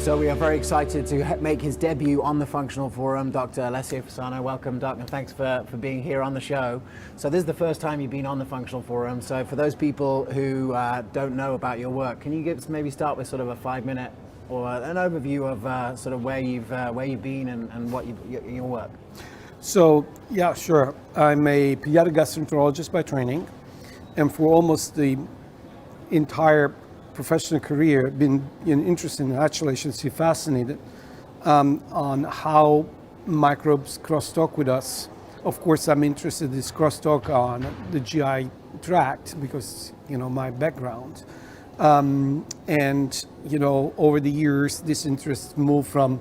So we are very excited to make his debut on the Functional Forum. Dr. Alessio Fasano, welcome, Doc, and thanks for being here on the show. So this is the first time you've been on the Functional Forum. So for those people who don't know about your work, can you maybe start with sort of a 5-minute or an overview of sort of where you've been and what your work? So, yeah, sure. I'm a pediatric gastroenterologist by training, and for almost the entire professional career, been interested in, actually I should say fascinated, on how microbes crosstalk with us. Of course, I'm interested in this crosstalk on the GI tract because, my background. And, over the years, this interest moved from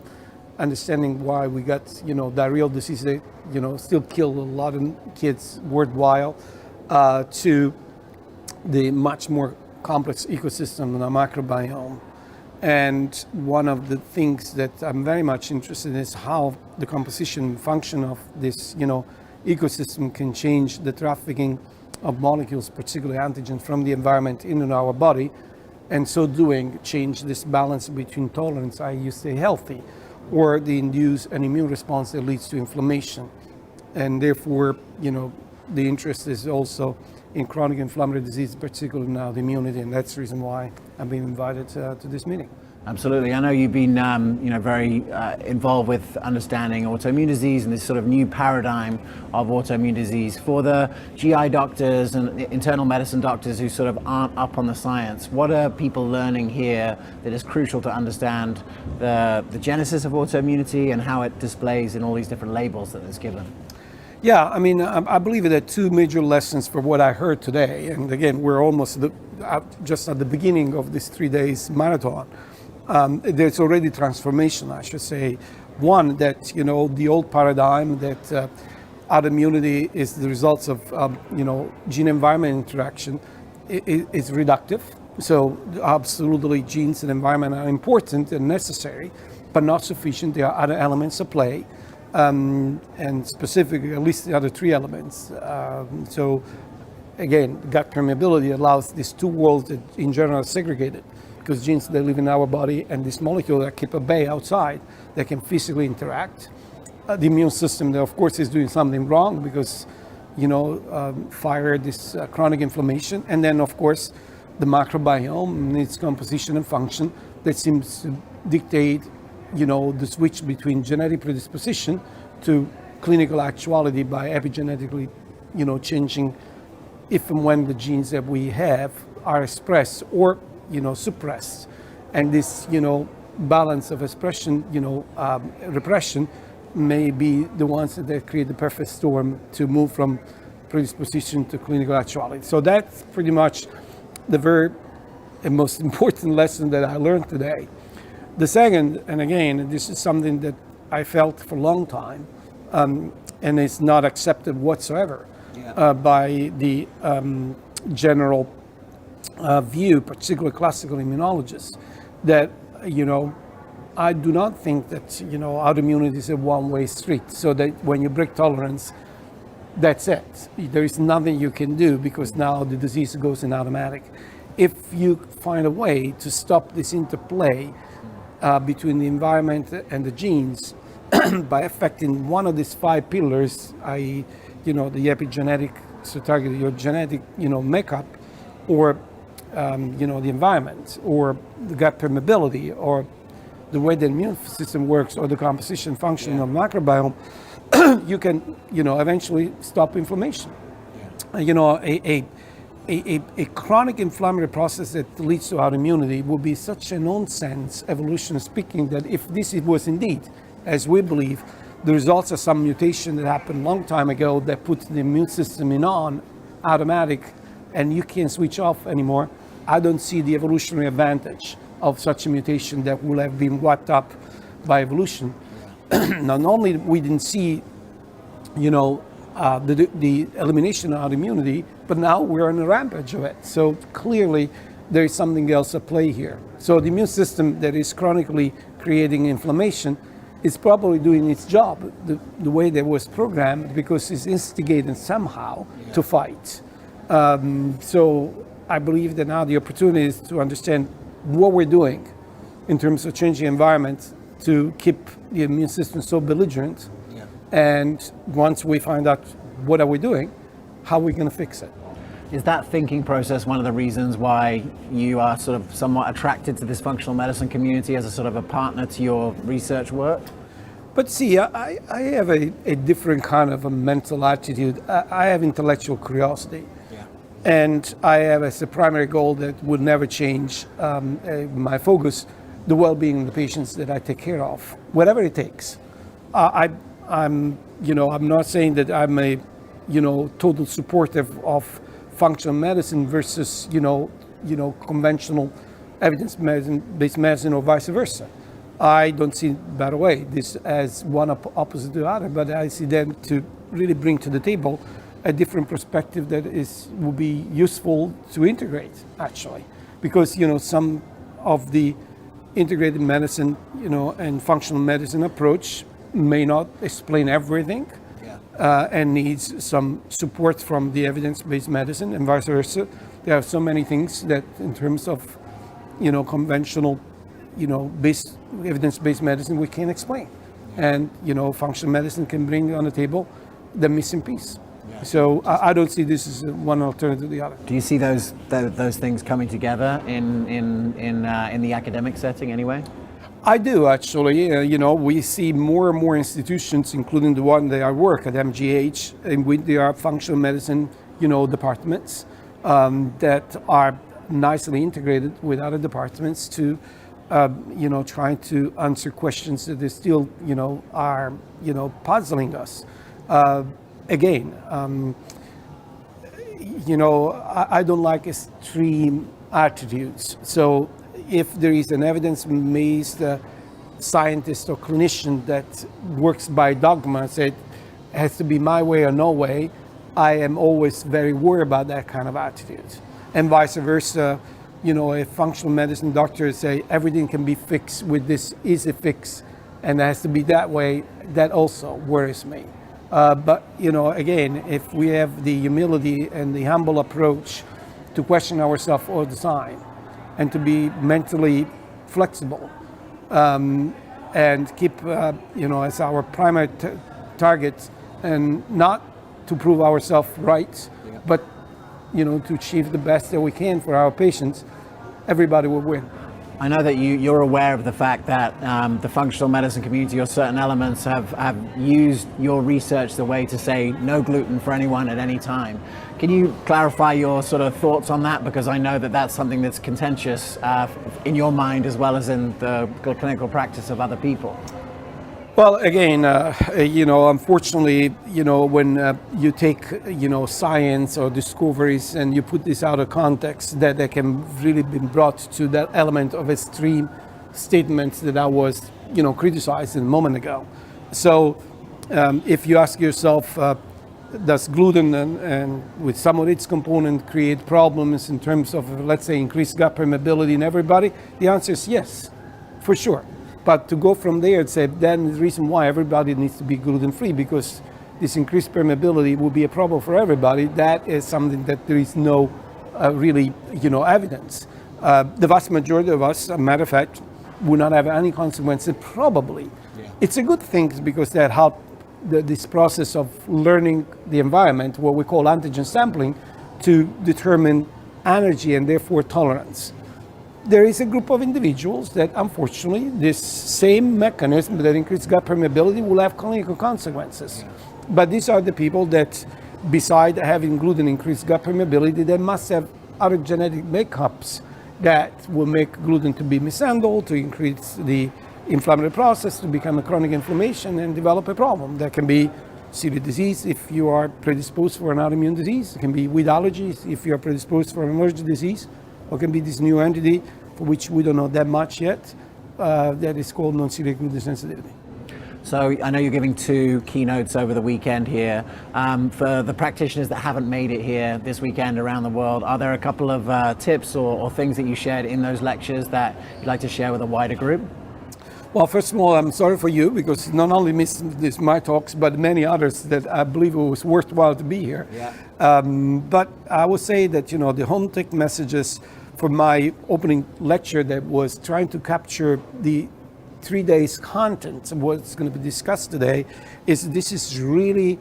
understanding why we got, diarrheal disease that, still kill a lot of kids worldwide, to the much more complex ecosystem in the microbiome. And one of the things that I'm very much interested in is how the composition and function of this, ecosystem can change the trafficking of molecules, particularly antigen, from the environment into our body, and so doing change this balance between tolerance, i.e. you stay healthy, or the induce an immune response that leads to inflammation. And therefore, the interest is also in chronic inflammatory disease, particularly now the immunity, and that's the reason why I've been invited to this meeting. Absolutely. I know you've been, very involved with understanding autoimmune disease and this sort of new paradigm of autoimmune disease. For the GI doctors and internal medicine doctors who sort of aren't up on the science, what are people learning here that is crucial to understand the genesis of autoimmunity and how it displays in all these different labels that it's given? Yeah, I believe that two major lessons for what I heard today, and again, we're almost just at the beginning of this 3 days marathon. There's already transformation, I should say. One, that, the old paradigm that autoimmunity is the results of, gene-environment interaction is reductive. So absolutely genes and environment are important and necessary, but not sufficient. There are other elements at play. And specifically, at least the other three elements. So again, gut permeability allows these two worlds that in general are segregated, because genes that live in our body and this molecule that keep at bay outside, they can physically interact. The immune system, that of course, is doing something wrong because, fire this chronic inflammation. And then, of course, the microbiome and its composition and function that seems to dictate the switch between genetic predisposition to clinical actuality by epigenetically, changing if and when the genes that we have are expressed or, suppressed. And this, balance of expression, repression may be the ones that create the perfect storm to move from predisposition to clinical actuality. So that's pretty much the very most important lesson that I learned today. The second, and again, this is something that I felt for a long time, and it's not accepted whatsoever by the general view, particularly classical immunologists, that, I do not think that, autoimmunity is a one-way street, so that when you break tolerance, that's it. There is nothing you can do because now the disease goes in automatic. If you find a way to stop this interplay between the environment and the genes by affecting one of these 5 pillars, i.e., the epigenetic, so target your genetic, makeup, or the environment, or the gut permeability, or the way the immune system works, or the composition function of the microbiome, you can, eventually stop inflammation. A chronic inflammatory process that leads to autoimmunity would be such a nonsense, evolutionary speaking, that if this was indeed, as we believe, the results of some mutation that happened a long time ago that puts the immune system in on automatic and you can't switch off anymore, I don't see the evolutionary advantage of such a mutation that will have been wiped up by evolution. Not only we didn't see, the elimination of autoimmunity, but now we're on a rampage of it. So clearly there is something else at play here. So the immune system that is chronically creating inflammation is probably doing its job the way that was programmed, because it's instigated somehow to fight. So I believe that now the opportunity is to understand what we're doing in terms of changing environment to keep the immune system so belligerent. Yeah. And once we find out what are we doing, how are we going to fix it? Is that thinking process one of the reasons why you are sort of somewhat attracted to this functional medicine community as a sort of a partner to your research work? But see, I have a different kind of a mental attitude. I have intellectual curiosity. Yeah. And I have as a primary goal that would never change my focus, the well-being of the patients that I take care of, whatever it takes. I'm not saying that I'm a, total supportive of functional medicine versus, conventional evidence-based medicine or vice versa. I don't see, by the way, this as one opposite to the other, but I see them to really bring to the table a different perspective that will be useful to integrate, actually. Because, some of the integrated medicine, and functional medicine approach may not explain everything. And needs some support from the evidence-based medicine and vice versa. There are so many things that in terms of, conventional, evidence-based medicine we can't explain. And, functional medicine can bring on the table the missing piece. Yeah. So I don't see this as one alternative to the other. Do you see those things coming together in the academic setting anyway? I do, actually. We see more and more institutions, including the one that I work at MGH, in which there are functional medicine, departments that are nicely integrated with other departments to, trying to answer questions that they still, are, puzzling us. Again, I don't like extreme attitudes. So if there is an evidence-based scientist or clinician that works by dogma, said it has to be my way or no way, I am always very worried about that kind of attitude. And vice versa, a functional medicine doctor say everything can be fixed with this easy fix and it has to be that way, that also worries me. But, again, if we have the humility and the humble approach to question ourselves all the time, and to be mentally flexible, and keep, as our primary target, and not to prove ourselves right, but, to achieve the best that we can for our patients, everybody will win. I know that you're aware of the fact that the functional medicine community or certain elements have used your research the way to say no gluten for anyone at any time. Can you clarify your sort of thoughts on that? Because I know that that's something that's contentious in your mind as well as in the clinical practice of other people. Well, again, unfortunately, when you take, science or discoveries and you put this out of context, that they can really be brought to that element of extreme statements that I was, criticized a moment ago. So if you ask yourself, does gluten and with some of its components create problems in terms of, let's say, increased gut permeability in everybody? The answer is yes, for sure. But to go from there and say, then the reason why everybody needs to be gluten-free, because this increased permeability will be a problem for everybody, that is something that there is no really, evidence. The vast majority of us, as a matter of fact, will not have any consequences, probably. Yeah. It's a good thing because that helps this process of learning the environment, what we call antigen sampling, to determine allergy and therefore tolerance. There is a group of individuals that, unfortunately, this same mechanism that increases gut permeability will have clinical consequences. But these are the people that, beside having gluten increased gut permeability, they must have other genetic makeups that will make gluten to be mishandled, to increase the inflammatory process, to become a chronic inflammation and develop a problem. That can be celiac disease if you are predisposed for an autoimmune disease. It can be wheat allergies if you are predisposed for an allergic disease. Or it can be this new entity for which we don't know that much yet, that is called non-celiac gluten sensitivity. So I know you're giving 2 keynotes over the weekend here. For the practitioners that haven't made it here this weekend around the world, are there a couple of tips or things that you shared in those lectures that you'd like to share with a wider group? Well, first of all, I'm sorry for you because not only missed my talks, but many others that I believe it was worthwhile to be here. Yeah. But I would say that, the home take messages for my opening lecture that was trying to capture the 3 days content of what's going to be discussed today, is this is really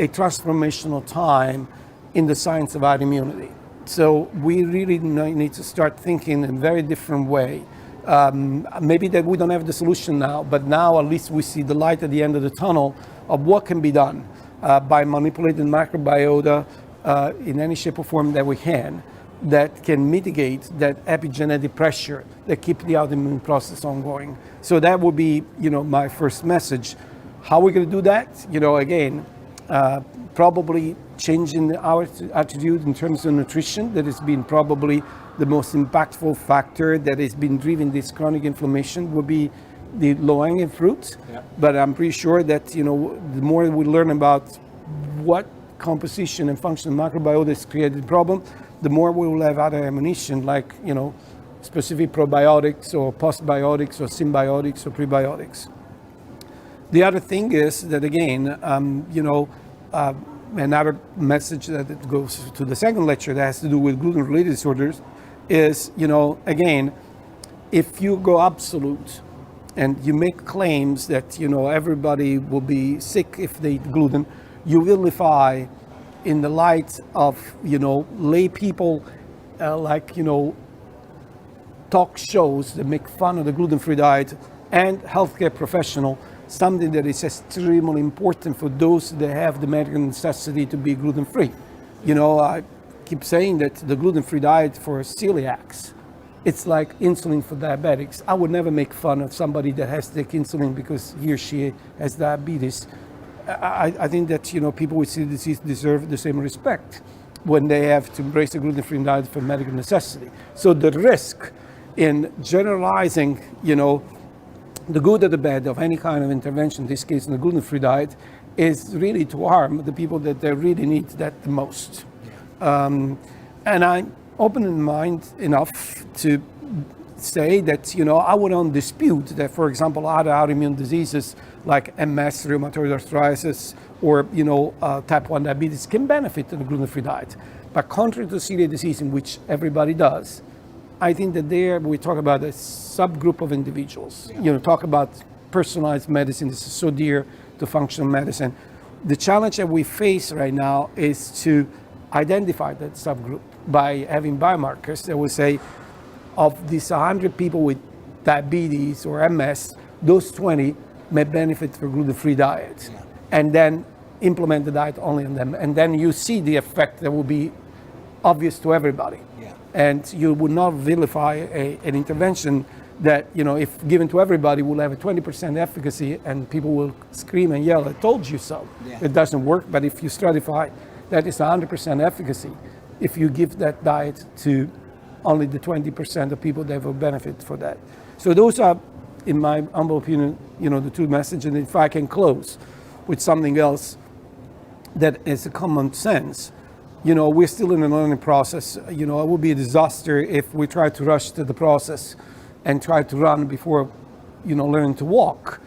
a transformational time in the science of autoimmunity. So we really need to start thinking in a very different way. Maybe that we don't have the solution now, but now at least we see the light at the end of the tunnel of what can be done by manipulating microbiota in any shape or form that we that can mitigate that epigenetic pressure that keep the autoimmune process ongoing. So that would be, my first message. How are we going to do that? Again, probably changing our attitude in terms of nutrition. That has been probably the most impactful factor that has been driving this chronic inflammation would be the low-hanging fruit. Yeah. But I'm pretty sure that, the more we learn about what composition and function of microbiota has created the problem, the more we will have other ammunition like, specific probiotics or postbiotics or symbiotics or prebiotics. The other thing is that, again, another message that goes to the second lecture that has to do with gluten-related disorders is, again, if you go absolute and you make claims that, everybody will be sick if they eat gluten, you vilify in the light of, lay people talk shows that make fun of the gluten-free diet and healthcare professional, something that is extremely important for those that have the medical necessity to be gluten-free. I keep saying that the gluten-free diet for celiacs, it's like insulin for diabetics. I would never make fun of somebody that has to take insulin because he or she has diabetes. I think that, people with celiac disease deserve the same respect when they have to embrace the gluten-free diet for medical necessity. So the risk in generalizing, the good or the bad of any kind of intervention, in this case in the gluten-free diet, is really to harm the people that they really need that the most. And I'm open in mind enough to say that, I wouldn't dispute that, for example, other autoimmune diseases like MS, rheumatoid arthritis, or, type 1 diabetes can benefit from the gluten-free diet. But contrary to celiac disease, in which everybody does, I think that there we talk about a subgroup of individuals. Yeah. Talk about personalized medicine. This is so dear to functional medicine. The challenge that we face right now is to identify that subgroup by having biomarkers that will say, of these 100 people with diabetes or MS, those 20 may benefit from gluten-free diet. Yeah. And then implement the diet only on them. And then you see the effect that will be obvious to everybody. Yeah. And you would not vilify an intervention that, if given to everybody, will have a 20% efficacy and people will scream and yell, I told you so. Yeah. It doesn't work, but if you stratify, that is 100% efficacy if you give that diet to only the 20% of people that will benefit for that. So those are, in my humble opinion, the two messages. And if I can close with something else that is a common sense, we're still in a learning process. It would be a disaster if we try to rush to the process and try to run before, learning to walk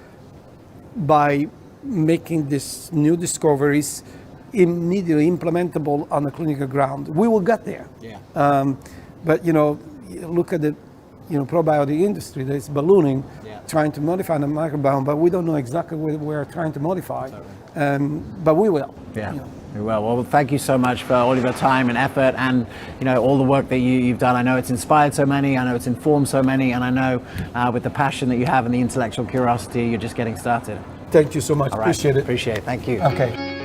by making these new discoveries immediately implementable on the clinical ground. We will get there. Yeah. But, look at the, probiotic industry that is ballooning, trying to modify the microbiome, but we don't know exactly what we're trying to modify. But we will. Yeah. Well, thank you so much for all of your time and effort and, all the work that you've done. I know it's inspired so many, I know it's informed so many, and I know with the passion that you have and the intellectual curiosity, you're just getting started. Thank you so much. All right. Appreciate it. Appreciate it. Thank you. Okay.